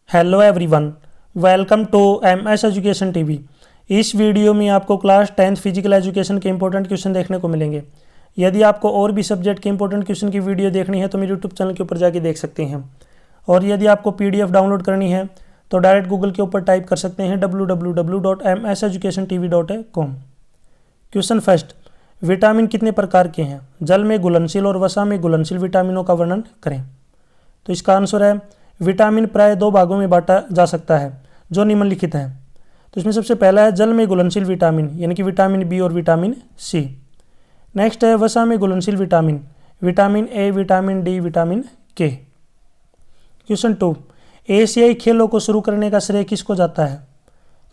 Hello everyone, welcome to MS education TV. इस video में आपको क्लास 10th फिजिकल एजुकेशन के इंपॉर्टेंट क्वेश्चन देखने को मिलेंगे। यदि आपको और भी सब्जेक्ट के इंपॉर्टेंट क्वेश्चन की वीडियो देखनी है तो मेरे यूट्यूब चैनल के ऊपर जाके देख सकते हैं। और यदि आपको पीडीएफ डाउनलोड करनी है तो डायरेक्ट गूगल के ऊपर टाइप कर सकते हैं www.mseducationtv.com। क्वेश्चन फर्स्ट, विटामिन कितने प्रकार के हैं? जल में घुलनशील और वसा में घुलनशील विटामिनों का वर्णन करें। तो इसका आंसर है विटामिन प्राय दो भागों में बांटा जा सकता है जो निम्नलिखित है। तो इसमें सबसे पहला है जल में घुलनशील विटामिन यानी कि विटामिन बी और विटामिन सी। नेक्स्ट है वसा में घुलनशील vitamin, vitamin A, vitamin D, vitamin के। क्वेश्चन 2, एशियाई खेलों को शुरू करने का श्रेय किसको जाता है?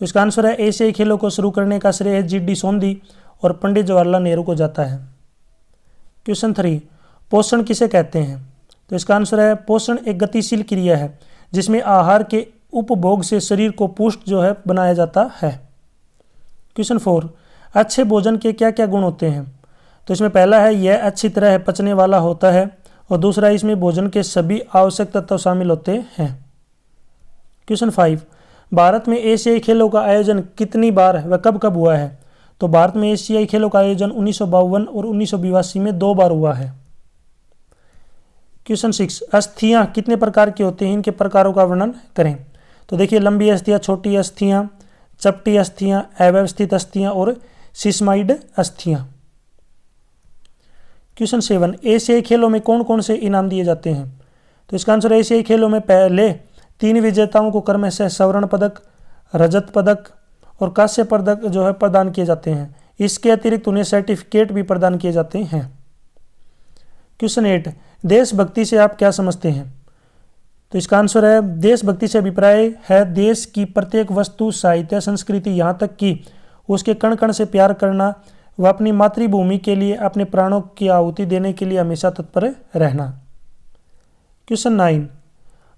तो इसका आंसर है एशियाई खेलों को शुरू करने का श्रेय जीडी सोंधी और पंडित जवाहरलाल नेहरू को जाता है। क्वेश्चन 3, पोषण किसे कहते हैं? तो इसका आंसर है पोषण एक गतिशील क्रिया है जिसमें आहार के उपभोग से शरीर को पुष्ट बनाया जाता है। क्वेश्चन 4, अच्छे भोजन के क्या क्या गुण होते हैं? तो इसमें पहला है यह अच्छी तरह पचने वाला होता है और दूसरा इसमें भोजन के सभी आवश्यक तत्व शामिल होते हैं। क्वेश्चन 5, भारत में एशियाई खेलों का आयोजन कितनी बार व कब कब हुआ है? तो भारत में एशियाई खेलों का आयोजन 1952 और 1982 में 2 बार हुआ है। क्वेश्चन 6, अस्थियां कितने प्रकार की होती हैं? इनके प्रकारों का वर्णन करें। तो देखिए, लंबी अस्थियां, छोटी अस्थियां, चपटी अस्थियां, अव्यवस्थित अस्थियां और सिस्माइड अस्थियां। क्वेश्चन 7, एशियाई खेलों में कौन कौन से इनाम दिए जाते हैं? तो इसका आंसर एशियाई खेलों में पहले 3 विजेताओं को क्रमशः स्वर्ण पदक, रजत पदक और कांस्य पदक प्रदान किए जाते हैं। इसके अतिरिक्त उन्हें सर्टिफिकेट भी प्रदान किए जाते हैं। क्वेश्चन 8, देशभक्ति से आप क्या समझते हैं? तो इसका आंसर है देशभक्ति से अभिप्राय है देश की प्रत्येक वस्तु, साहित्य, संस्कृति, यहाँ तक कि उसके कण कण से प्यार करना व अपनी मातृभूमि के लिए अपने प्राणों की आहुति देने के लिए हमेशा तत्पर रहना। क्वेश्चन 9,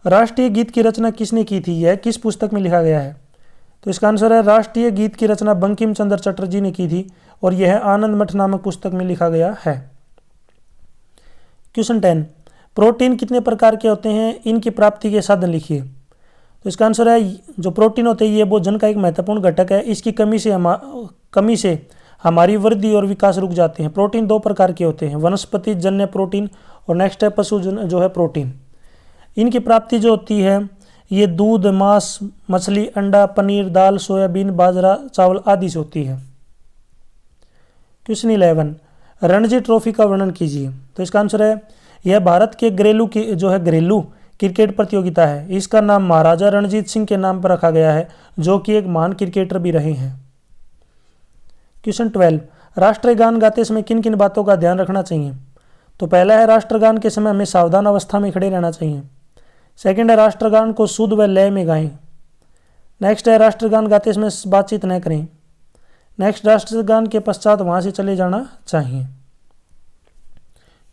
राष्ट्रीय गीत की रचना किसने की थी? यह किस पुस्तक में लिखा गया है? तो इसका आंसर है राष्ट्रीय गीत की रचना बंकिम चंद्र चटर्जी ने की थी और यह आनंद मठ नामक पुस्तक में लिखा गया है। क्वेश्चन 10, प्रोटीन कितने प्रकार के होते हैं? इनकी प्राप्ति के साधन लिखिए। तो इसका आंसर है जो प्रोटीन होते हैं ये भोजन का एक महत्वपूर्ण घटक है। इसकी कमी से हमारी वृद्धि और विकास रुक जाते हैं। प्रोटीन 2 प्रकार के होते हैं, वनस्पति जन्य प्रोटीन और नेक्स्ट है पशु प्रोटीन। इनकी प्राप्ति जो होती है ये दूध, मांस, मछली, अंडा, पनीर, दाल, सोयाबीन, बाजरा, चावल आदि से होती है। क्वेश्चन 11, रणजी ट्रॉफी का वर्णन कीजिए। तो इसका आंसर है यह भारत के घरेलू क्रिकेट प्रतियोगिता है। इसका नाम महाराजा रणजीत सिंह के नाम पर रखा गया है जो कि एक महान क्रिकेटर भी रहे हैं। क्वेश्चन 12, राष्ट्रीय गान गाते समय किन किन बातों का ध्यान रखना चाहिए? तो पहला है राष्ट्रगान के समय हमें सावधान अवस्था में खड़े रहना चाहिए। सेकंड है राष्ट्रगान को शुद्ध व लय में गाएं। नेक्स्ट है राष्ट्रगान गाते समय बातचीत न करें। नेक्स्ट, राष्ट्रगान के पश्चात वहां से चले जाना चाहिए।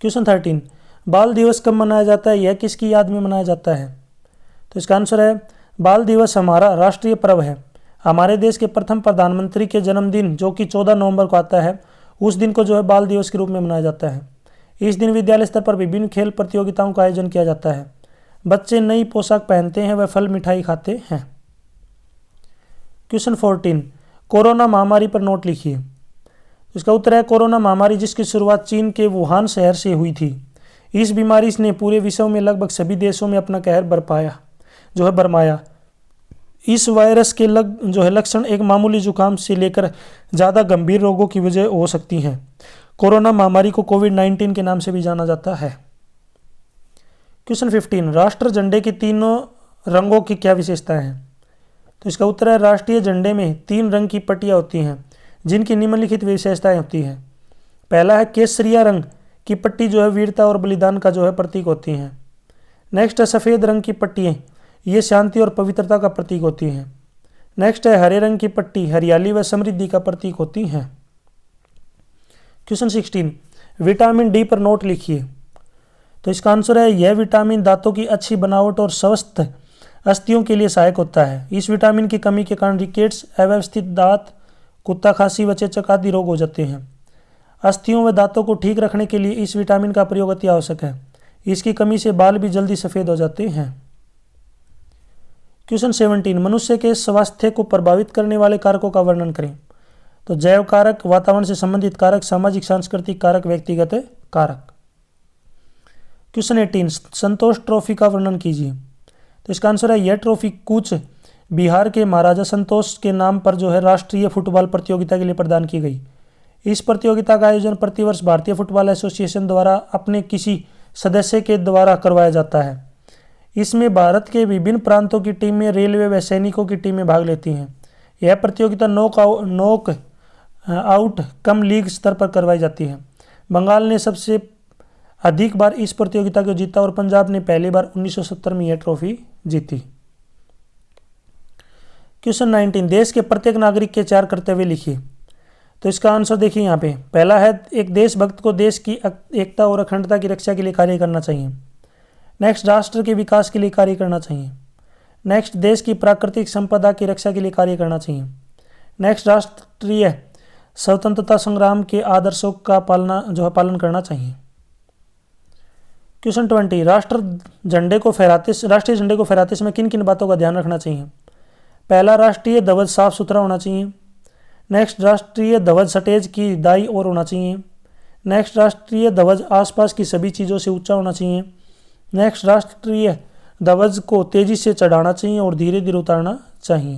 क्वेश्चन 13, बाल दिवस कब मनाया जाता है? यह किसकी याद में मनाया जाता है? तो इसका आंसर है बाल दिवस हमारा राष्ट्रीय पर्व है। हमारे देश के प्रथम प्रधानमंत्री के जन्मदिन जो कि 14 नवंबर को आता है उस दिन को बाल दिवस के रूप में मनाया जाता है। इस दिन विद्यालय स्तर पर विभिन्न खेल प्रतियोगिताओं का आयोजन किया जाता है। बच्चे नई पोशाक पहनते हैं व फल मिठाई खाते हैं। क्वेश्चन 14, कोरोना महामारी पर नोट लिखिए। इसका उत्तर है कोरोना महामारी जिसकी शुरुआत चीन के वुहान शहर से हुई थी। इस बीमारी ने पूरे विश्व में लगभग सभी देशों में अपना कहर बरमाया। इस वायरस के लक्षण एक मामूली जुकाम से लेकर ज़्यादा गंभीर रोगों की वजह हो सकती हैं। कोरोना महामारी को कोविड-19 के नाम से भी जाना जाता है। क्वेश्चन 15, राष्ट्र झंडे के तीनों रंगों की क्या विशेषता है? तो इसका उत्तर है राष्ट्रीय झंडे में 3 रंग की पट्टियाँ होती हैं जिनकी निम्नलिखित विशेषताएं होती हैं। पहला है केसरिया रंग की पट्टी वीरता और बलिदान का प्रतीक होती हैं। नेक्स्ट है सफ़ेद रंग की पट्टियाँ, ये शांति और पवित्रता का प्रतीक होती हैं। नेक्स्ट है हरे रंग की पट्टी, हरियाली व समृद्धि का प्रतीक होती हैं। क्वेश्चन 16, विटामिन डी पर नोट लिखिए। तो इसका आंसर है यह विटामिन दांतों की अच्छी बनावट और स्वस्थ अस्थियों के लिए सहायक होता है। इस विटामिन की कमी के कारण रिकेट्स, अव्यवस्थित दांत, कुत्ता खांसी व चेचक आदि रोग हो जाते हैं। अस्थियों व दांतों को ठीक रखने के लिए इस विटामिन का प्रयोग अति आवश्यक है। इसकी कमी से बाल भी जल्दी सफ़ेद हो जाते हैं। क्वेश्चन 17, मनुष्य के स्वास्थ्य को प्रभावित करने वाले कारकों का वर्णन करें। तो जैव कारक, वातावरण से संबंधित कारक, सामाजिक सांस्कृतिक कारक, व्यक्तिगत कारक। क्वेश्चन 18, संतोष ट्रॉफी का वर्णन कीजिए। तो इसका आंसर है यह ट्रॉफी कूच बिहार के महाराजा संतोष के नाम पर जो है राष्ट्रीय फुटबॉल प्रतियोगिता के लिए प्रदान की गई। इस प्रतियोगिता का आयोजन प्रतिवर्ष भारतीय फुटबॉल एसोसिएशन द्वारा अपने किसी सदस्य के द्वारा करवाया जाता है। इसमें भारत के विभिन्न प्रांतों की टीमें, रेलवे व सैनिकों की टीमें भाग लेती हैं। यह प्रतियोगिता नॉक आउट कम लीग स्तर पर करवाई जाती है। बंगाल ने सबसे अधिक बार इस प्रतियोगिता को जीता और पंजाब ने पहली बार 1970 में यह ट्रॉफी जीती। क्वेश्चन 19, देश के प्रत्येक नागरिक के 4 कर्तव्य लिखिए। तो इसका आंसर देखिए यहाँ पे। पहला है, एक देशभक्त को देश की एकता और अखंडता की रक्षा के लिए कार्य करना चाहिए। नेक्स्ट, राष्ट्र के विकास के लिए कार्य करना चाहिए। नेक्स्ट, देश की प्राकृतिक संपदा की रक्षा के लिए कार्य करना चाहिए। नेक्स्ट, राष्ट्रीय स्वतंत्रता संग्राम के आदर्शों का पालन करना चाहिए। क्वेश्चन 20, राष्ट्रीय झंडे को फहराते समय किन किन बातों का ध्यान रखना चाहिए। पहला, राष्ट्रीय ध्वज साफ सुथरा होना चाहिए। नेक्स्ट, राष्ट्रीय ध्वज सटेज की दाईं ओर होना चाहिए। नेक्स्ट, राष्ट्रीय ध्वज आसपास की सभी चीज़ों से ऊंचा होना चाहिए। नेक्स्ट, राष्ट्रीय ध्वज को तेजी से चढ़ाना चाहिए और धीरे धीरे उतारना चाहिए।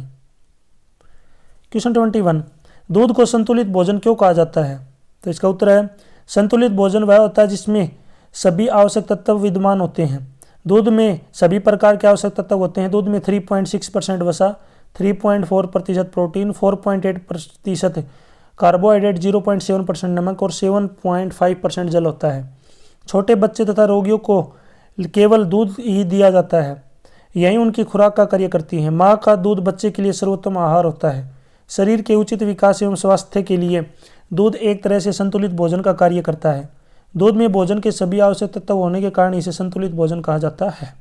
क्वेश्चन 21, दूध को संतुलित भोजन क्यों कहा जाता है। तो इसका उत्तर है, संतुलित भोजन वह होता है जिसमें सभी आवश्यक तत्व विद्यमान होते हैं। दूध में सभी प्रकार के आवश्यक तत्व होते हैं। दूध में 3.6% वसा, 3.4% प्रोटीन, 4.8% कार्बोहाइड्रेट, 0.7% नमक और 7.5% जल होता है। छोटे बच्चे तथा रोगियों को केवल दूध ही दिया जाता है, यही उनकी खुराक का कार्य करती है। माँ का दूध बच्चे के लिए सर्वोत्तम आहार होता है। शरीर के उचित विकास एवं स्वास्थ्य के लिए दूध एक तरह से संतुलित भोजन का कार्य करता है। दूध में भोजन के सभी आवश्यक तत्व होने के कारण इसे संतुलित भोजन कहा जाता है।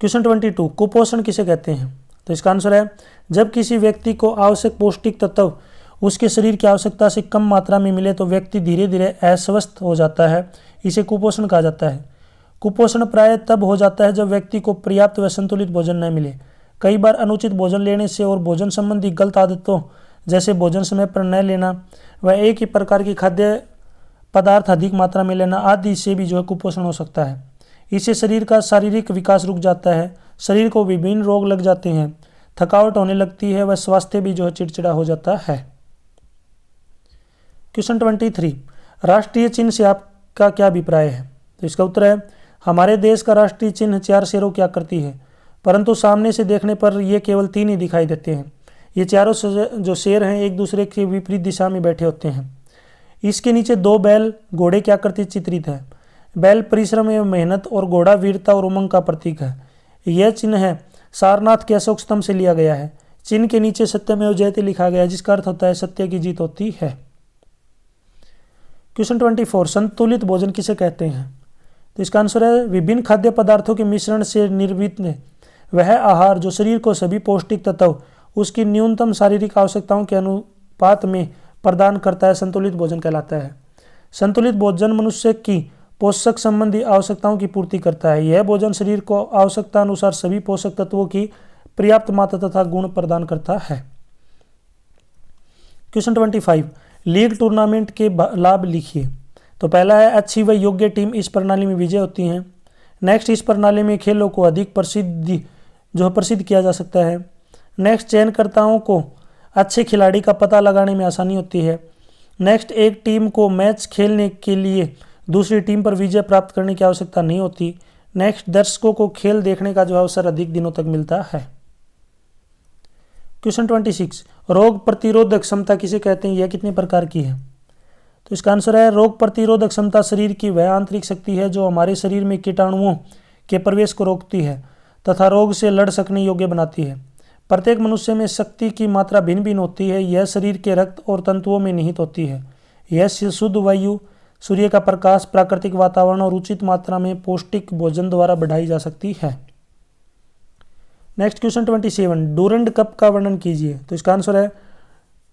क्वेश्चन 22, कुपोषण किसे कहते हैं। तो इसका आंसर है, जब किसी व्यक्ति को आवश्यक पौष्टिक तत्व उसके शरीर की आवश्यकता से कम मात्रा में मिले तो व्यक्ति धीरे धीरे अस्वस्थ हो जाता है, इसे कुपोषण कहा जाता है। कुपोषण प्राय तब हो जाता है जब व्यक्ति को पर्याप्त व संतुलित भोजन न मिले। कई बार अनुचित भोजन लेने से और भोजन संबंधी गलत आदतों जैसे भोजन समय पर न लेना व एक ही प्रकार की खाद्य पदार्थ अधिक मात्रा में लेना आदि से भी जो है कुपोषण हो सकता है। इससे शरीर का शारीरिक विकास रुक जाता है, शरीर को विभिन्न रोग लग जाते हैं, थकावट होने लगती है व स्वास्थ्य भी जो है चिड़चिड़ा हो जाता है। क्वेश्चन 23, राष्ट्रीय चिन्ह से आपका क्या अभिप्राय है। तो इसका उत्तर है, हमारे देश का राष्ट्रीय चिन्ह 4 शेरों की आकृति है, परंतु सामने से देखने पर ये केवल 3 ही दिखाई देते हैं। ये चारों जो शेर हैं एक दूसरे के विपरीत दिशा में बैठे होते हैं। इसके नीचे 2 बैल घोड़े की आकृति चित्रित है। बैल परिश्रम एवं मेहनत और घोड़ा वीरता और उमंग का प्रतीक है। यह चिन्ह है सारनाथ के अशोक स्तंभ से लिया गया है। चिन्ह के नीचे सत्यमेव जयते लिखा गया है, जिसका अर्थ होता है सत्य की जीत होती है। क्वेश्चन 24, संतुलित भोजन किसे कहते हैं। तो इसका आंसर है, विभिन्न खाद्य पदार्थों के मिश्रण से निर्मित वह आहार जो शरीर को सभी पौष्टिक तत्व उसकी न्यूनतम शारीरिक आवश्यकताओं के अनुपात में प्रदान करता है, संतुलित भोजन कहलाता है। संतुलित भोजन मनुष्य की पोषक संबंधी आवश्यकताओं की पूर्ति करता है। यह भोजन शरीर को आवश्यकता अनुसार सभी पोषक तत्वों की पर्याप्त मात्रा तथा गुण प्रदान करता है। क्वेश्चन 25, लीग टूर्नामेंट के लाभ लिखिए। तो पहला है, अच्छी व योग्य टीम इस प्रणाली में विजय होती हैं। नेक्स्ट, इस प्रणाली में खेलों को अधिक प्रसिद्ध किया जा सकता है। नेक्स्ट, चयनकर्ताओं को अच्छे खिलाड़ी का पता लगाने में आसानी होती है। नेक्स्ट, एक टीम को मैच खेलने के लिए दूसरी टीम पर विजय प्राप्त करने की आवश्यकता नहीं होती। नेक्स्ट, दर्शकों को खेल देखने का जो अवसर अधिक दिनों तक मिलता है। क्वेश्चन 26, रोग प्रतिरोधक क्षमता किसे कहते हैं, यह कितने प्रकार की है। तो इसका आंसर है, रोग प्रतिरोधक क्षमता शरीर की वह आंतरिक शक्ति है जो हमारे शरीर में कीटाणुओं के प्रवेश को रोकती है तथा रोग से लड़ सकने योग्य बनाती है। प्रत्येक मनुष्य में शक्ति की मात्रा भिन्न भिन्न होती है। यह शरीर के रक्त और तंतुओं में निहित होती है। यह शुद्ध वायु, सूर्य का प्रकाश, प्राकृतिक वातावरण और उचित मात्रा में पौष्टिक भोजन द्वारा बढ़ाई जा सकती है। नेक्स्ट क्वेश्चन 27, डूरंड कप का वर्णन कीजिए। तो इसका आंसर है,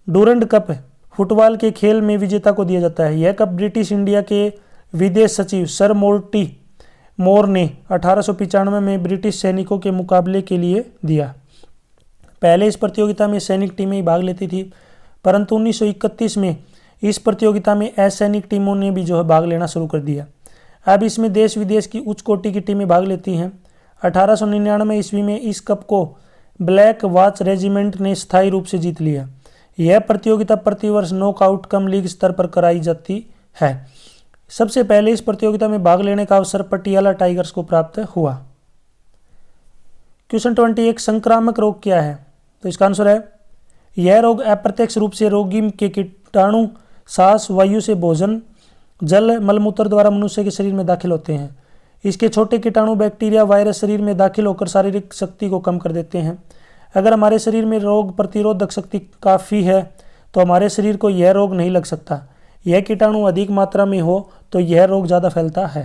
डूरंड कप फुटबॉल के खेल में विजेता को दिया जाता है। यह कप ब्रिटिश इंडिया के विदेश सचिव सर मोर ने 1895 में ब्रिटिश सैनिकों के मुकाबले के लिए दिया। पहले इस प्रतियोगिता में सैनिक टीमें ही भाग लेती थी, परंतु 1931 में इस प्रतियोगिता में असैनिक टीमों ने भी जो है भाग लेना शुरू कर दिया। अब इसमें देश विदेश की उच्च कोटि की टीमें भाग लेती हैं। 1899 ईस्वी में इस कप को ब्लैक वॉच रेजिमेंट ने स्थायी रूप से जीत लिया। यह प्रतियोगिता प्रतिवर्ष नॉकआउट कम लीग स्तर पर कराई जाती है। सबसे पहले इस प्रतियोगिता में भाग लेने का अवसर पटियाला टाइगर्स को प्राप्त हुआ। क्वेश्चन 21, संक्रामक रोग क्या है? तो इसका आंसर है, यह रोग अप्रत्यक्ष रूप से रोगी के कीटाणु सांस, वायु से भोजन, जल, मलमूत्र द्वारा मनुष्य के शरीर में दाखिल होते हैं। इसके छोटे कीटाणु, बैक्टीरिया, वायरस शरीर में दाखिल होकर शारीरिक शक्ति को कम कर देते हैं। अगर हमारे शरीर में रोग प्रतिरोधक शक्ति काफ़ी है तो हमारे शरीर को यह रोग नहीं लग सकता। यह कीटाणु अधिक मात्रा में हो तो यह रोग ज़्यादा फैलता है।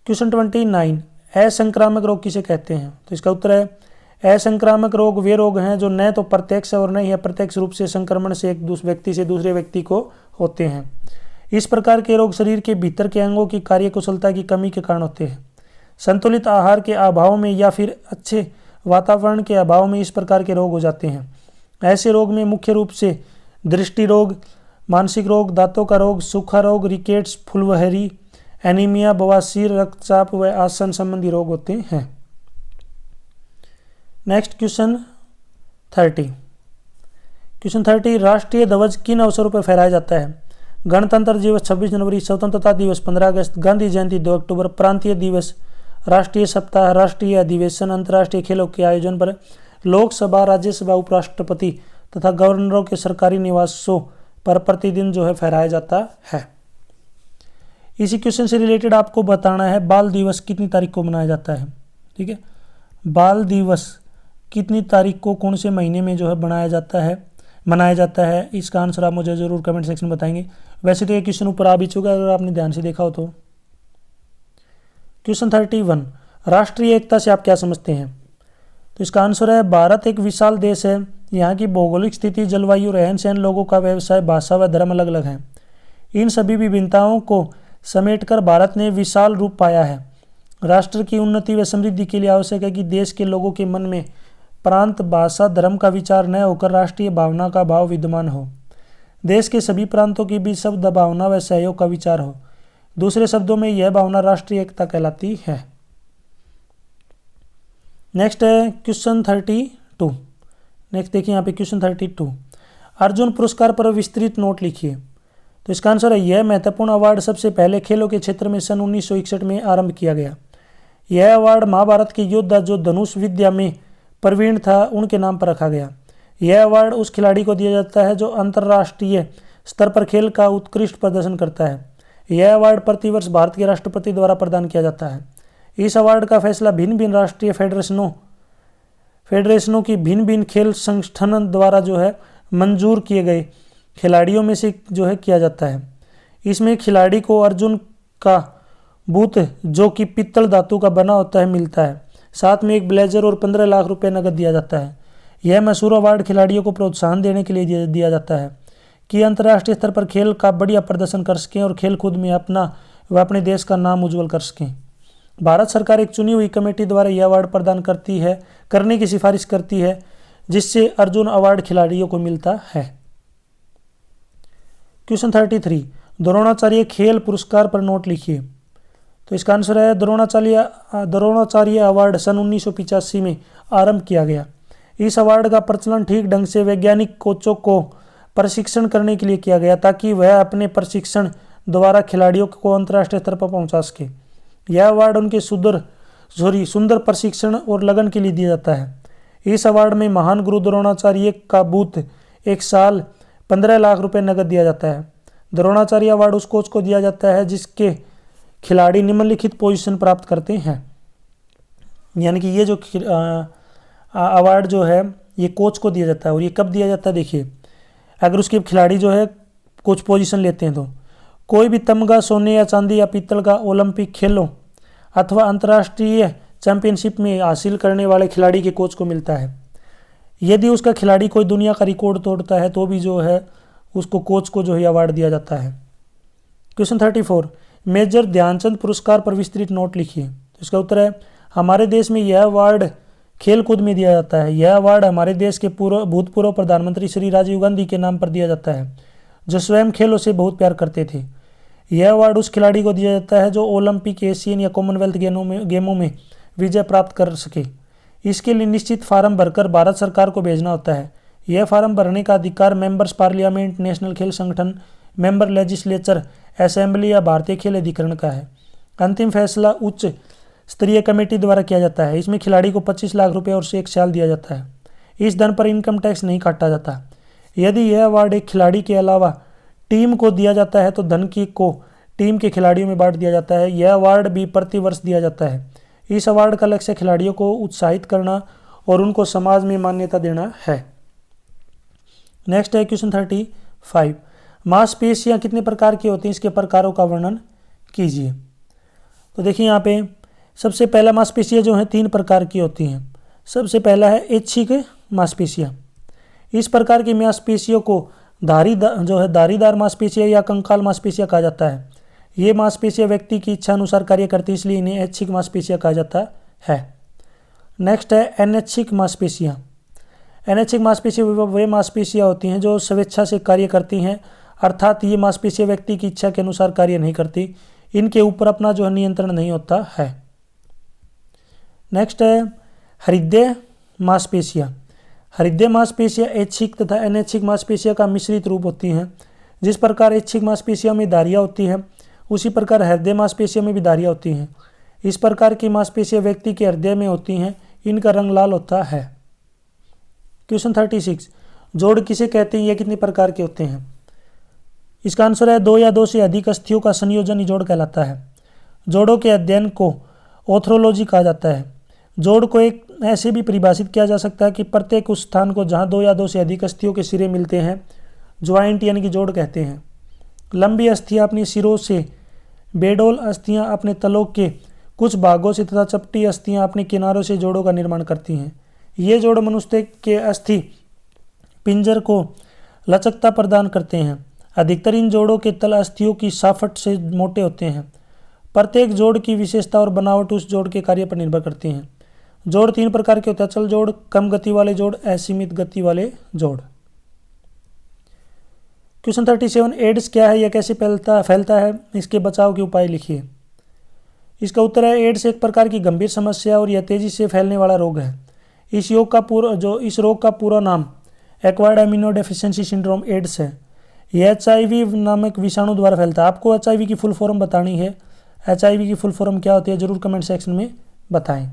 क्वेश्चन 29, असंक्रामक रोग किसे कहते हैं? तो इसका उत्तर है, असंक्रामक रोग वे रोग हैं जो न तो प्रत्यक्ष और न ही अप्रत्यक्ष रूप से संक्रमण से एक व्यक्ति से दूसरे व्यक्ति को होते हैं। इस प्रकार के रोग शरीर के भीतर के अंगों की कार्यकुशलता की कमी के कारण होते हैं। संतुलित आहार के अभाव में या फिर अच्छे वातावरण के अभाव में इस प्रकार के रोग हो जाते हैं। ऐसे रोग में मुख्य रूप से दृष्टि रोग, मानसिक रोग, दांतों का रोग, सूखा रोग, रिकेट्स, फुलवहरी, एनीमिया, बवासीर, रक्तचाप व आसन संबंधी रोग होते हैं। Next question 30। क्वेश्चन 30, राष्ट्रीय ध्वज किन अवसरों पर फहराया जाता है? गणतंत्र दिवस 26 जनवरी, स्वतंत्रता दिवस 15 अगस्त, गांधी जयंती 2 अक्टूबर, प्रांतीय दिवस, राष्ट्रीय सप्ताह, राष्ट्रीय अधिवेशन, अंतर्राष्ट्रीय खेलों के आयोजन पर, लोकसभा, राज्यसभा, उपराष्ट्रपति तथा गवर्नरों के सरकारी निवासों पर प्रतिदिन जो है फहराया जाता है। इसी क्वेश्चन से रिलेटेड आपको बताना है बाल दिवस कितनी तारीख को मनाया जाता है। ठीक है, बाल दिवस कितनी तारीख को कौन से महीने में जो है मनाया जाता है, इसका आंसर आप मुझे ज़रूर कमेंट सेक्शन में बताएंगे। वैसे तो ये क्वेश्चन ऊपर आ भी चुका है अगर आपने ध्यान से देखा हो तो। क्वेश्चन 31, राष्ट्रीय एकता से आप क्या समझते हैं? तो इसका आंसर है, भारत एक विशाल देश है। यहाँ की भौगोलिक स्थिति, जलवायु, रहन सहन, लोगों का व्यवसाय, भाषा व धर्म अलग अलग हैं। इन सभी विभिन्नताओं को समेटकर भारत ने विशाल रूप पाया है। राष्ट्र की उन्नति व समृद्धि के लिए आवश्यक है कि देश के लोगों के मन में प्रांत, भाषा, धर्म का विचार न होकर राष्ट्रीय भावना का भाव विद्यमान हो। देश के सभी प्रांतों के बीच शब्द भावना व सहयोग का विचार हो। दूसरे शब्दों में यह भावना राष्ट्रीय एकता कहलाती है। नेक्स्ट है क्वेश्चन 32। नेक्स्ट देखिए यहाँ पे क्वेश्चन 32, अर्जुन पुरस्कार पर विस्तृत नोट लिखिए। तो इसका आंसर है, यह महत्वपूर्ण अवार्ड सबसे पहले खेलों के क्षेत्र में सन 1961 में आरंभ किया गया। यह अवार्ड महाभारत के योद्धा जो धनुष विद्या में प्रवीण था उनके नाम पर रखा गया। यह अवार्ड उस खिलाड़ी को दिया जाता है जो अंतर्राष्ट्रीय स्तर पर खेल का उत्कृष्ट प्रदर्शन करता है। यह अवार्ड प्रतिवर्ष भारत के राष्ट्रपति द्वारा प्रदान किया जाता है। इस अवार्ड का फैसला भिन्न भिन्न राष्ट्रीय फेडरेशनों की भिन्न भिन्न खेल संगठन द्वारा जो है मंजूर किए गए खिलाड़ियों में से जो है किया जाता है। इसमें खिलाड़ी को अर्जुन का बूत जो कि पित्तल धातु का बना होता है मिलता है। साथ में एक ब्लेजर और 15 लाख रुपए नकद दिया जाता है। यह मशहूर अवार्ड खिलाड़ियों को प्रोत्साहन देने के लिए दिया जाता है कि अंतर्राष्ट्रीय स्तर पर खेल का बढ़िया प्रदर्शन कर सकें और खेल कूद में अपना व अपने देश का नाम उज्जवल कर सकें। भारत सरकार एक चुनी हुई कमेटी द्वारा यह अवार्ड प्रदान करने की सिफारिश करती है, जिससे अर्जुन अवार्ड खिलाड़ियों को मिलता है। क्वेश्चन 33, द्रोणाचार्य खेल पुरस्कार पर नोट लिखिए। तो इसका आंसर है, द्रोणाचार्य अवार्ड सन 1985 में आरंभ किया गया। इस अवार्ड का प्रचलन ठीक ढंग से वैज्ञानिक कोचों को प्रशिक्षण करने के लिए किया गया ताकि वह अपने प्रशिक्षण द्वारा खिलाड़ियों को अंतर्राष्ट्रीय स्तर पर पहुंचा सके। यह अवार्ड उनके सुंदर प्रशिक्षण और लगन के लिए दिया जाता है। इस अवार्ड में महान गुरु द्रोणाचार्य का बूत 1 साल 15 लाख रुपए नकद दिया जाता है। द्रोणाचार्य अवार्ड उस कोच को दिया जाता है जिसके खिलाड़ी निम्नलिखित पोजीशन प्राप्त करते हैं। यानी कि ये जो अवार्ड जो है ये कोच को दिया जाता है। और ये कब दिया जाता है, देखिए अगर उसके खिलाड़ी जो है कुछ पोजीशन लेते हैं तो कोई भी तमगा, सोने या चांदी या पीतल का ओलंपिक खेलों अथवा अंतर्राष्ट्रीय चैंपियनशिप में हासिल करने वाले खिलाड़ी के कोच को मिलता है। यदि उसका खिलाड़ी कोई दुनिया का रिकॉर्ड तोड़ता है तो भी जो है उसको कोच को जो है अवार्ड दिया जाता है। क्वेश्चन 34, मेजर ध्यानचंद पुरस्कार पर विस्तृत नोट लिखिए। तो इसका उत्तर है हमारे देश में यह अवार्ड खेल कूद में दिया जाता है। यह अवार्ड हमारे देश के भूतपूर्व प्रधानमंत्री श्री राजीव गांधी के नाम पर दिया जाता है, जो स्वयं खेलों से बहुत प्यार करते थे। यह अवार्ड उस खिलाड़ी को दिया जाता है जो ओलंपिक, एशियन या कॉमनवेल्थ गेमों में विजय प्राप्त कर सके। इसके लिए निश्चित फार्म भरकर भारत सरकार को भेजना होता है। यह फार्म भरने का अधिकार मेंबर्स पार्लियामेंट, नेशनल खेल संगठन, मेंबर लेजिस्लेचर असेंबली या भारतीय खेल अधिकरण का है। अंतिम फैसला उच्च स्तरीय कमेटी द्वारा किया जाता है। इसमें खिलाड़ी को 25 लाख रुपए और 1 साल दिया जाता है। इस धन पर इनकम टैक्स नहीं काटा जाता। यदि यह अवार्ड एक खिलाड़ी के अलावा टीम को दिया जाता है तो धन को टीम के खिलाड़ियों में बांट दिया जाता है। यह अवार्ड भी प्रति वर्ष दिया जाता है। इस अवार्ड का लक्ष्य खिलाड़ियों को उत्साहित करना और उनको समाज में मान्यता देना है। नेक्स्ट है क्वेश्चन 35। मांसपेशियां कितने प्रकार की होती हैं, इसके प्रकारों का वर्णन कीजिए। तो देखिए यहाँ पे सबसे पहला मांसपेशियां जो हैं 3 प्रकार की होती हैं। सबसे पहला है ऐच्छिक मांसपेशियां। इस प्रकार की मांसपेशियों को धारीदार मांसपेशियां या कंकाल मांसपेशियां कहा जाता है। ये मांसपेशियां व्यक्ति की इच्छा अनुसार कार्य करती है, इसलिए इन्हें ऐच्छिक मांसपेशियां कहा जाता है। नेक्स्ट है अनैच्छिक मांसपेशियां। अनैच्छिक मांसपेशियां वे मांसपेशियां होती हैं जो स्वेच्छा से कार्य करती हैं, अर्थात ये मांसपेशियां व्यक्ति की इच्छा के अनुसार कार्य नहीं करती। इनके ऊपर अपना जो है नियंत्रण नहीं होता है। नेक्स्ट है हृदय मांसपेशियां। हृदय मांसपेशियां ऐच्छिक तथा अनैच्छिक मांसपेशियां का मिश्रित रूप होती हैं। जिस प्रकार ऐच्छिक मांसपेशियों में धारियां होती हैं, उसी प्रकार हृदय मांसपेशियों में भी धारियां होती हैं। इस प्रकार की मांसपेशियां व्यक्ति के हृदय में होती हैं। इनका रंग लाल होता है। क्वेश्चन 36। जोड़ किसे कहते हैं, यह कितने प्रकार के होते हैं? इसका आंसर है 2 या 2 से अधिक अस्थियों का संयोजन ही जोड़ कहलाता है। जोड़ों के अध्ययन को ऑर्थोलॉजी कहा जाता है। जोड़ को एक ऐसे भी परिभाषित किया जा सकता है कि प्रत्येक उस स्थान को जहां 2 या 2 से अधिक अस्थियों के सिरे मिलते हैं ज्वाइंट यानी कि जोड़ कहते हैं। लंबी अस्थियां अपने सिरों से, बेडोल अस्थियां अपने तलों के कुछ भागों से तथा चपटी अस्थियां अपने किनारों से जोड़ों का निर्माण करती हैं। ये जोड़ मनुष्य के अस्थि पिंजर को लचकता प्रदान करते हैं। अधिकतर इन जोड़ों के तल अस्थियों की साफट से मोटे होते हैं। प्रत्येक जोड़ की विशेषता और बनावट उस जोड़ के कार्य पर निर्भर करती हैं। जोड़ 3 प्रकार के होते हैं: अचल जोड़, कम गति वाले जोड़, असीमित गति वाले जोड़। क्वेश्चन 37। एड्स क्या है, यह कैसे फैलता है, इसके बचाव के उपाय लिखिए। इसका उत्तर है एड्स एक प्रकार की गंभीर समस्या और यह तेजी से फैलने वाला रोग है। इस रोग का पूरा नाम acquired amino deficiency syndrome AIDS है। यह HIV नामक विषाणु द्वारा फैलता है। आपको HIV की फुल फॉर्म बतानी है। HIV की फुल फॉर्म क्या होती है, जरूर कमेंट सेक्शन में बताएं।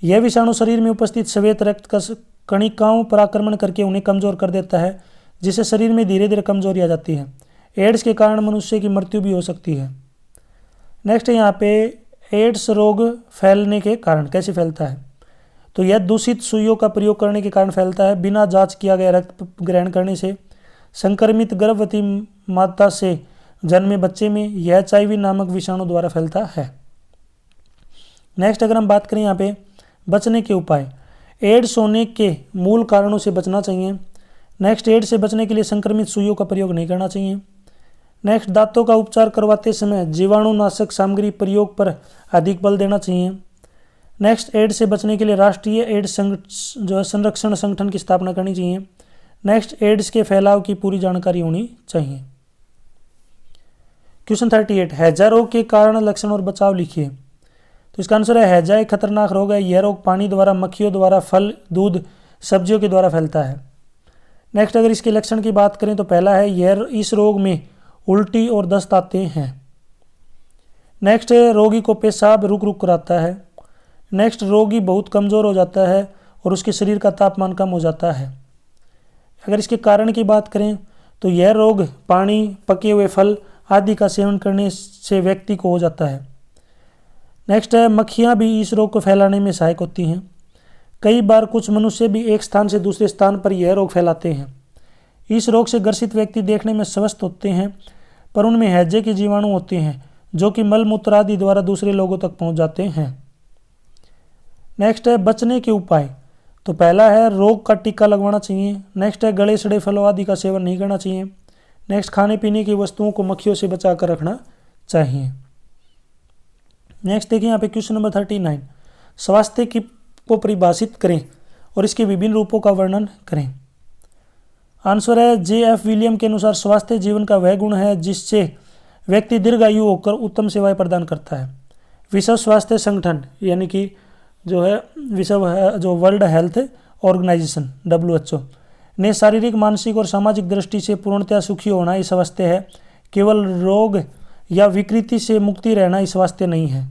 यह विषाणु शरीर में उपस्थित श्वेत रक्त कणिकाओं पर आक्रमण करके उन्हें कमजोर कर देता है, जिससे शरीर में धीरे धीरे कमजोरी आ जाती है। एड्स के कारण मनुष्य की मृत्यु भी हो सकती है। नेक्स्ट है यहाँ पे एड्स रोग फैलने के कारण कैसे फैलता है। तो यह दूषित सुइयों का प्रयोग करने के कारण फैलता है, बिना जांच किया गया रक्त ग्रहण करने से, संक्रमित गर्भवती माता से जन्मे बच्चे में यह HIV नामक विषाणु द्वारा फैलता है। नेक्स्ट अगर हम बात करें यहाँ पे बचने के उपाय, एड्स होने के मूल कारणों से बचना चाहिए। नेक्स्ट, एड्स से बचने के लिए संक्रमित सुइयों का प्रयोग नहीं करना चाहिए। नेक्स्ट, दांतों का उपचार करवाते समय जीवाणुनाशक सामग्री प्रयोग पर अधिक बल देना चाहिए। नेक्स्ट, एड्स से बचने के लिए राष्ट्रीय एड्स संरक्षण संगठन की स्थापना करनी चाहिए। नेक्स्ट, एड्स के फैलाव की पूरी जानकारी होनी चाहिए। क्वेश्चन 38। हैजा रोग के कारण, लक्षण और बचाव लिखिए। तो इसका आंसर है हैजा एक खतरनाक रोग है। यह रोग पानी द्वारा, मक्खियों द्वारा, फल, दूध, सब्जियों के द्वारा फैलता है। नेक्स्ट, अगर इसके लक्षण की बात करें तो पहला है इस रोग में उल्टी और दस्त आते हैं। नेक्स्ट, रोगी को पेशाब रुक रुक कराता है। नेक्स्ट, रोगी बहुत कमज़ोर हो जाता है और उसके शरीर का तापमान कम हो जाता है। अगर इसके कारण की बात करें तो यह रोग पानी, पके हुए फल आदि का सेवन करने से व्यक्ति को हो जाता है। नेक्स्ट है मक्खियाँ भी इस रोग को फैलाने में सहायक होती हैं। कई बार कुछ मनुष्य भी एक स्थान से दूसरे स्थान पर यह रोग फैलाते हैं। इस रोग से ग्रसित व्यक्ति देखने में स्वस्थ होते हैं, पर उनमें हैजे के जीवाणु होते हैं जो कि मल मूत्र आदि द्वारा दूसरे लोगों तक पहुंच जाते हैं। नेक्स्ट है बचने के उपाय। तो पहला है रोग का टीका लगवाना चाहिए। नेक्स्ट है गले सड़े फलों आदि का सेवन नहीं करना चाहिए। नेक्स्ट, खाने पीने की वस्तुओं को मक्खियों से बचा कर रखना चाहिए। नेक्स्ट देखिए यहाँ पे क्वेश्चन नंबर 39, स्वास्थ्य की को परिभाषित करें और इसके विभिन्न रूपों का वर्णन करें। आंसर है J.F. विलियम के अनुसार स्वास्थ्य जीवन का वह गुण है जिससे व्यक्ति दीर्घायु होकर उत्तम सेवाएं प्रदान करता है। विश्व स्वास्थ्य संगठन यानी कि जो है जो वर्ल्ड हेल्थ ऑर्गेनाइजेशन WHO ने शारीरिक, मानसिक और सामाजिक दृष्टि से पूर्णतया सुखी होना ही स्वास्थ्य है। केवल रोग या विकृति से मुक्ति रहना ही स्वास्थ्य नहीं है।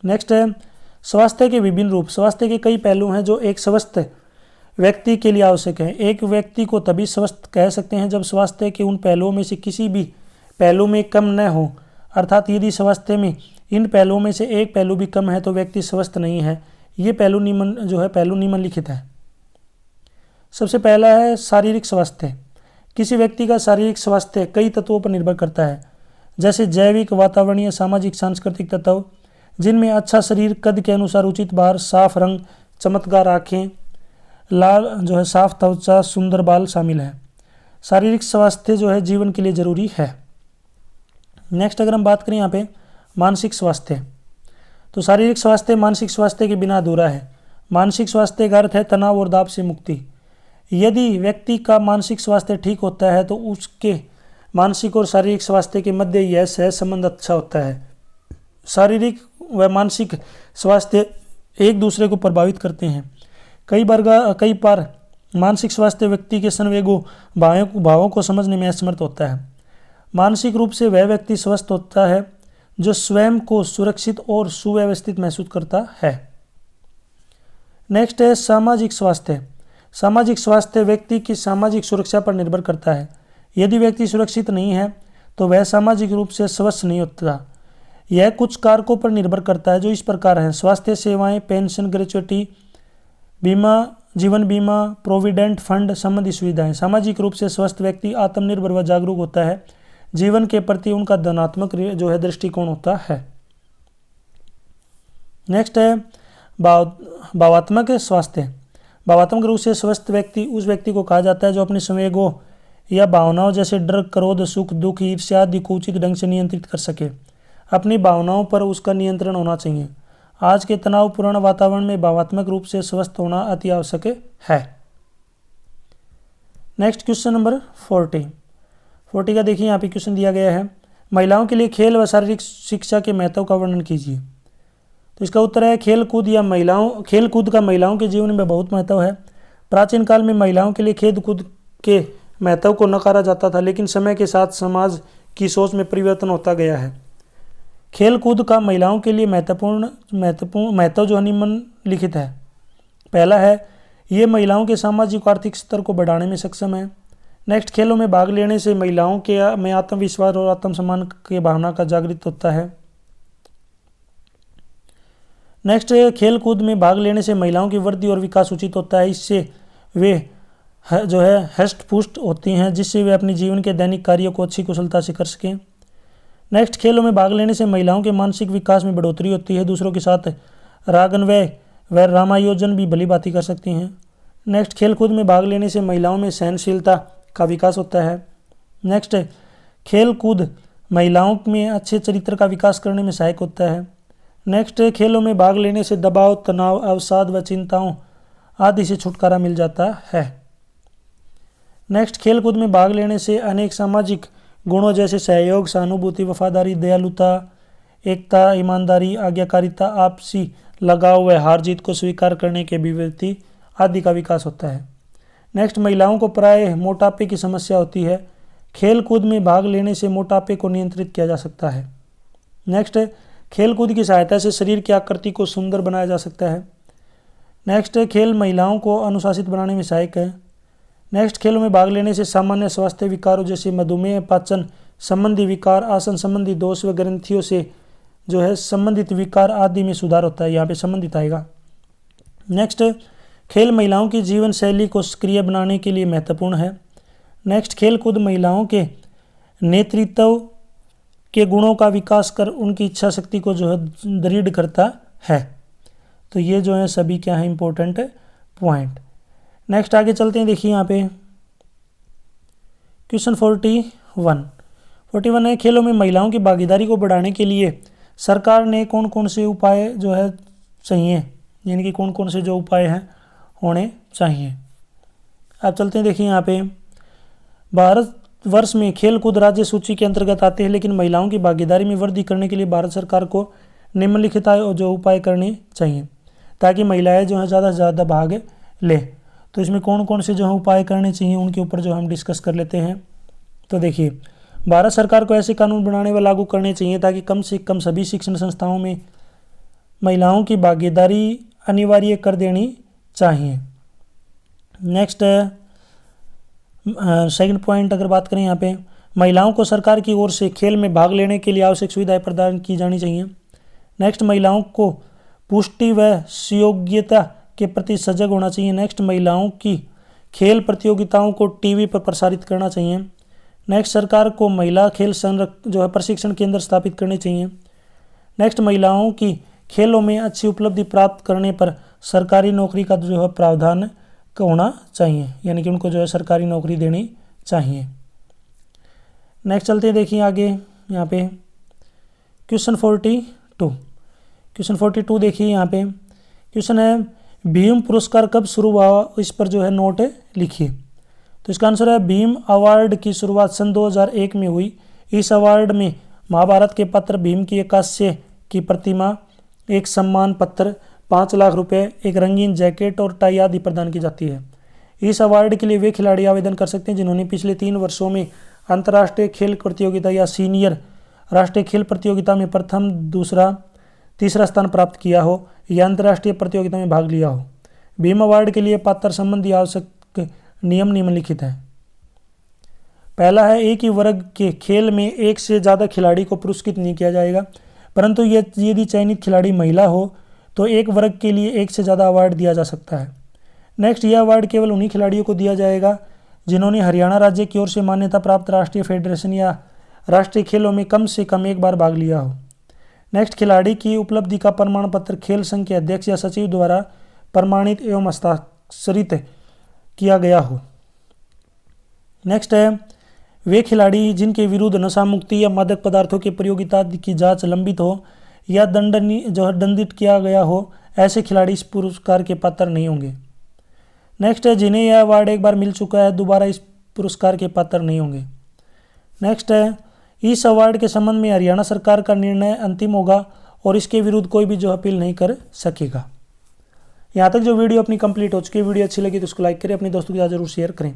नेक्स्ट है स्वास्थ्य के विभिन्न रूप। स्वास्थ्य के कई पहलू हैं जो एक स्वस्थ व्यक्ति के लिए आवश्यक है। एक व्यक्ति को तभी स्वस्थ कह सकते हैं जब स्वास्थ्य के उन पहलुओं में से किसी भी पहलू में कम न हो, अर्थात यदि स्वास्थ्य में इन पहलुओं में से एक पहलू भी कम है तो व्यक्ति स्वस्थ नहीं है। ये पहलू निम्नलिखित है। सबसे पहला है शारीरिक स्वास्थ्य। किसी व्यक्ति का शारीरिक स्वास्थ्य कई तत्वों पर निर्भर करता है, जैसे जैविक, वातावरणीय, सामाजिक, सांस्कृतिक तत्व, जिनमें अच्छा शरीर, कद के अनुसार उचित भार, साफ रंग, चमत्कार आँखें, लाल साफ त्वचा, सुंदर बाल शामिल है। शारीरिक स्वास्थ्य जीवन के लिए जरूरी है। नेक्स्ट अगर हम बात करें यहाँ पे मानसिक स्वास्थ्य, तो शारीरिक स्वास्थ्य मानसिक स्वास्थ्य के बिना अधूरा है। मानसिक स्वास्थ्य का अर्थ है तनाव और दाब से मुक्ति। यदि व्यक्ति का मानसिक स्वास्थ्य ठीक होता है तो उसके मानसिक और शारीरिक स्वास्थ्य के मध्य यह सह संबंध अच्छा होता है। शारीरिक व मानसिक स्वास्थ्य एक दूसरे को प्रभावित करते हैं। कई बार मानसिक स्वास्थ्य व्यक्ति के संवेगों, भावों को समझने में असमर्थ होता है। मानसिक रूप से वह व्यक्ति स्वस्थ होता है जो स्वयं को सुरक्षित और सुव्यवस्थित महसूस करता है। नेक्स्ट है सामाजिक स्वास्थ्य। सामाजिक स्वास्थ्य व्यक्ति की सामाजिक सुरक्षा पर निर्भर करता है। यदि व्यक्ति सुरक्षित नहीं है तो वह सामाजिक रूप से स्वस्थ नहीं होता। यह कुछ कारकों पर निर्भर करता है जो इस प्रकार हैं: स्वास्थ्य सेवाएं, पेंशन, ग्रेच्युटी, बीमा, जीवन बीमा, प्रोविडेंट फंड संबंधी सुविधाएं। सामाजिक रूप से स्वस्थ व्यक्ति आत्मनिर्भर व जागरूक होता है। जीवन के प्रति उनका धनात्मक दृष्टिकोण होता है। नेक्स्ट है भावात्मक स्वास्थ्य। भावात्मक रूप से स्वस्थ व्यक्ति उस व्यक्ति को कहा जाता है जो अपने संवेगों या भावनाओं जैसे डर, क्रोध, सुख, दुख, ईर्ष्या आदि को उचित ढंग से नियंत्रित कर सके। अपनी भावनाओं पर उसका नियंत्रण होना चाहिए। आज के तनावपूर्ण वातावरण में भावात्मक रूप से स्वस्थ होना अति आवश्यक है। नेक्स्ट क्वेश्चन नंबर 40 का देखिए यहाँ पे क्वेश्चन दिया गया है, महिलाओं के लिए खेल व शारीरिक शिक्षा के महत्व का वर्णन कीजिए। तो इसका उत्तर है खेलकूद का महिलाओं के जीवन में बहुत महत्व है। प्राचीन काल में महिलाओं के लिए खेलकूद के महत्व को नकारा जाता था, लेकिन समय के साथ समाज की सोच में परिवर्तन होता गया है। खेलकूद का महिलाओं के लिए महत्व निम्नलिखित है। पहला है, ये महिलाओं के सामाजिक आर्थिक स्तर को बढ़ाने में सक्षम है। नेक्स्ट, खेलों में भाग लेने से महिलाओं के में आत्मविश्वास और आत्मसम्मान की भावना का जागृत होता है। नेक्स्ट, खेलकूद में भाग लेने से महिलाओं की वृद्धि और विकास उचित होता है। इससे वे हष्ट पुष्ट होती हैं, जिससे वे अपने जीवन के दैनिक कार्यों को अच्छी कुशलता से कर सकें। नेक्स्ट, खेलों में भाग लेने से महिलाओं के मानसिक विकास में बढ़ोतरी होती है। दूसरों के साथ रागान्वय व रामायोजन भी भली भांति कर सकती हैं। नेक्स्ट, खेलकूद में भाग लेने से महिलाओं में सहनशीलता का विकास होता है। नेक्स्ट, खेलकूद महिलाओं में अच्छे चरित्र का विकास करने में सहायक होता है। नेक्स्ट, खेलों में भाग लेने से दबाव, तनाव, अवसाद व चिंताओं आदि से छुटकारा मिल जाता है। नेक्स्ट, खेलकूद में भाग लेने से अनेक सामाजिक गुणों जैसे सहयोग, सहानुभूति, वफादारी, दयालुता, एकता, ईमानदारी, आज्ञाकारिता, आपसी लगाव व हार जीत को स्वीकार करने की अभिव्यक्ति आदि का विकास होता है। नेक्स्ट, महिलाओं को प्रायः मोटापे की समस्या होती है। खेलकूद में भाग लेने से मोटापे को नियंत्रित किया जा सकता है। नेक्स्ट, खेलकूद की सहायता से शरीर की आकृति को सुंदर बनाया जा सकता है। नेक्स्ट, खेल महिलाओं को अनुशासित बनाने में सहायक है। नेक्स्ट, खेलों में भाग लेने से सामान्य स्वास्थ्य विकारों जैसे मधुमेह, पाचन संबंधी विकार, आसन संबंधी दोष व ग्रंथियों से संबंधित विकार आदि में सुधार होता है। यहाँ पे संबंधित आएगा। नेक्स्ट, खेल महिलाओं की जीवन शैली को सक्रिय बनाने के लिए महत्वपूर्ण है। नेक्स्ट, खेलकूद महिलाओं के नेतृत्व के गुणों का विकास कर उनकी इच्छा शक्ति को दृढ़ करता है। तो ये सभी क्या है इंपॉर्टेंट पॉइंट। नेक्स्ट आगे चलते हैं। देखिए यहाँ पे क्वेश्चन 41 41 है, खेलों में महिलाओं की भागीदारी को बढ़ाने के लिए सरकार ने कौन कौन से उपाय जो है चाहिए, यानी कि कौन कौन से जो उपाय हैं होने चाहिए। अब चलते हैं, देखिए यहाँ पे भारत वर्ष में खेल कूद राज्य सूची के अंतर्गत आते हैं, लेकिन महिलाओं की भागीदारी में वृद्धि करने के लिए भारत सरकार को निम्नलिखित जो उपाय करने चाहिए ताकि महिलाएं जो है ज़्यादा से ज़्यादा भाग ले। तो इसमें कौन कौन से जो है उपाय करने चाहिए उनके ऊपर जो हम डिस्कस कर लेते हैं। तो देखिए, भारत सरकार को ऐसे कानून बनाने व लागू करने चाहिए ताकि कम से कम सभी शिक्षण संस्थाओं में महिलाओं की भागीदारी अनिवार्य कर देनी चाहिए। नेक्स्ट सेकंड पॉइंट अगर बात करें यहाँ पे, महिलाओं को सरकार की ओर से खेल में भाग लेने के लिए आवश्यक सुविधाएं प्रदान की जानी चाहिए। नेक्स्ट, महिलाओं को पुष्टि व सुयोग्यता के प्रति सजग होना चाहिए। नेक्स्ट, महिलाओं की खेल प्रतियोगिताओं को टीवी पर प्रसारित करना चाहिए। नेक्स्ट, सरकार को महिला खेल जो है प्रशिक्षण केंद्र स्थापित करने चाहिए। नेक्स्ट, महिलाओं की खेलों में अच्छी उपलब्धि प्राप्त करने पर सरकारी नौकरी का जो है प्रावधान होना चाहिए, यानी कि उनको जो है सरकारी नौकरी देनी चाहिए। नेक्स्ट चलते हैं, देखिए आगे यहाँ पे क्वेश्चन 42 देखिए यहाँ पे क्वेश्चन है, भीम पुरस्कार कब शुरू हुआ, इस पर जो है नोट लिखिए। तो इसका आंसर है भीम अवार्ड की शुरुआत सन 2001 में हुई। इस अवार्ड में महाभारत के पात्र भीम की 81 की प्रतिमा, एक सम्मान पत्र, 5 लाख रुपए, एक रंगीन जैकेट और टाई आदि प्रदान की जाती है। इस अवार्ड के लिए वे खिलाड़ी आवेदन कर सकते हैं जिन्होंने पिछले 3 वर्षों में अंतर्राष्ट्रीय खेल प्रतियोगिता या सीनियर राष्ट्रीय खेल प्रतियोगिता में प्रथम, दूसरा, तीसरा स्थान प्राप्त किया हो या अंतर्राष्ट्रीय प्रतियोगिता में भाग लिया हो। भीम अवार्ड के लिए पात्र संबंधी आवश्यक नियम निम्नलिखित हैं। पहला है, एक ही वर्ग के खेल में एक से ज़्यादा खिलाड़ी को पुरस्कृत नहीं किया जाएगा, परंतु यदि चयनित खिलाड़ी महिला हो तो एक वर्ग के लिए एक से ज़्यादा अवार्ड दिया जा सकता है। नेक्स्ट, यह अवार्ड केवल उन्हीं खिलाड़ियों को दिया जाएगा जिन्होंने हरियाणा राज्य की ओर से मान्यता प्राप्त राष्ट्रीय फेडरेशन या राष्ट्रीय खेलों में कम से कम एक बार भाग लिया हो। नेक्स्ट, खिलाड़ी की उपलब्धि का प्रमाण पत्र खेल संघ के अध्यक्ष या सचिव द्वारा प्रमाणित एवं हस्ताक्षरित किया गया हो। नेक्स्ट है, वे खिलाड़ी जिनके विरुद्ध नशा मुक्ति या मादक पदार्थों के प्रयोगिता की जांच लंबित हो या दंडित किया गया हो, ऐसे खिलाड़ी इस पुरस्कार के पात्र नहीं होंगे। नेक्स्ट है, जिन्हें यह अवार्ड एक बार मिल चुका है दोबारा इस पुरस्कार के पात्र नहीं होंगे। नेक्स्ट है, इस अवार्ड के संबंध में हरियाणा सरकार का निर्णय अंतिम होगा और इसके विरुद्ध कोई भी जो अपील नहीं कर सकेगा। यहाँ तक जो वीडियो अपनी कंप्लीट हो चुकी है, वीडियो अच्छी लगी तो उसको लाइक करें, अपने दोस्तों के साथ जरूर शेयर करें।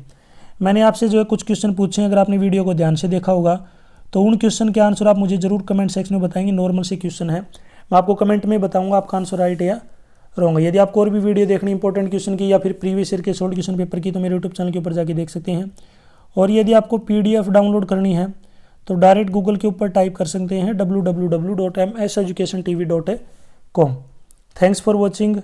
मैंने आपसे जो है कुछ क्वेश्चन पूछे हैं, अगर आपने वीडियो को ध्यान से देखा होगा तो उन क्वेश्चन के आंसर आप मुझे जरूर कमेंट सेक्शन में बताएंगे। नॉर्मल से क्वेश्चन है, मैं आपको कमेंट में बताऊंगा आपका आंसर राइट या रॉन्ग है। यदि आपको और भी वीडियो देखनी इंपॉर्टेंट क्वेश्चन की या फिर प्रीवियस ईयर के शॉर्ट क्वेश्चन पेपर की, तो मेरे यूट्यूब चैनल के ऊपर जाके देख सकते हैं। और यदि आपको PDF डाउनलोड करनी है तो डायरेक्ट गूगल के ऊपर टाइप कर सकते हैं www.mseducationtv.com। Thanks for watching.